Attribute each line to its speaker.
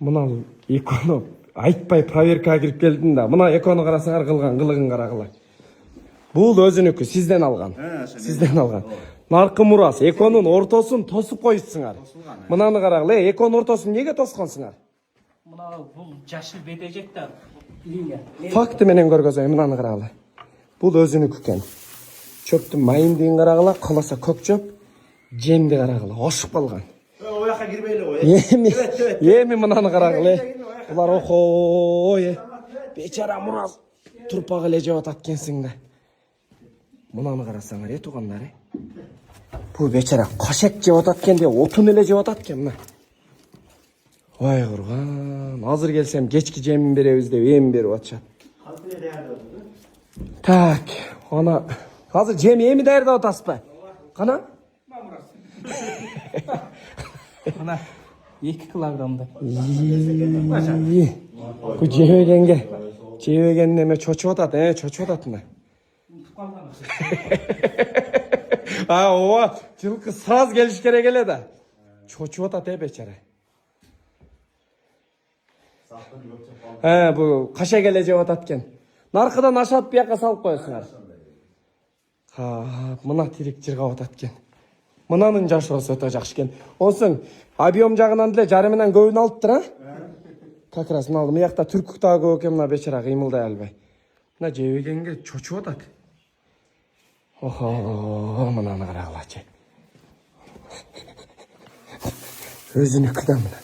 Speaker 1: Мына эконы айтпай проверкаға кирип келдим да. Мына эконы карасаңар кылган кылыгын карагыла. Бул өзүнүкү, сизден алган. Сизден алган. Наркы мурас, эконун ортосун тосуп коюпсуңар. Мынаны карагыла, эконун ортосун неге тосконсуңар?
Speaker 2: Мына бул жашыл бедежек да линия.
Speaker 1: Факты менен көргөзөйүн, мынаны карагыла. Бул өзүнүкү экен. Чөптүн майындыгын карагыла, коласа көк чөп, жемди карагыла, ошуп калган.
Speaker 3: Ояққа кірмейлі ғой.
Speaker 1: Эми мынаны карагыла. Булар охой. Бечара мураз турпак эле жеп атат экенсиң да. Мынаны карасаңар, туугандар. Бул бечара кашек жеп атат экен де, отун эле жеп атат экен мына. Ой курган, азыр келсем кечки жемин беребиз деп эми берип атышат. Так, ана азыр жем эми даярдап атасызбы? Кана?
Speaker 2: Мына 2 килограммдай.
Speaker 1: Бу жебеген неме чочуп атат, чочуп атат мына. Ооба, жылкы сразу келиш керек эле да. Чочуп атат бечара. Бу кашек эле жеп атат экен. Наркыдан ашап бияка салып коесуңар. Мына тирик жыргап атат экен. Мынанын жашоосу өтө жакшы экен. Онсоң, объем жагынан деле жары менен көбүн алыптыр, а? Как раз мына буякта түркүк дагы көп экен, мына бечара кыймылдай албай. Мына жебегенге чочуп атат. Охо, мынаны карагылачы. Өзүнүкү да мына.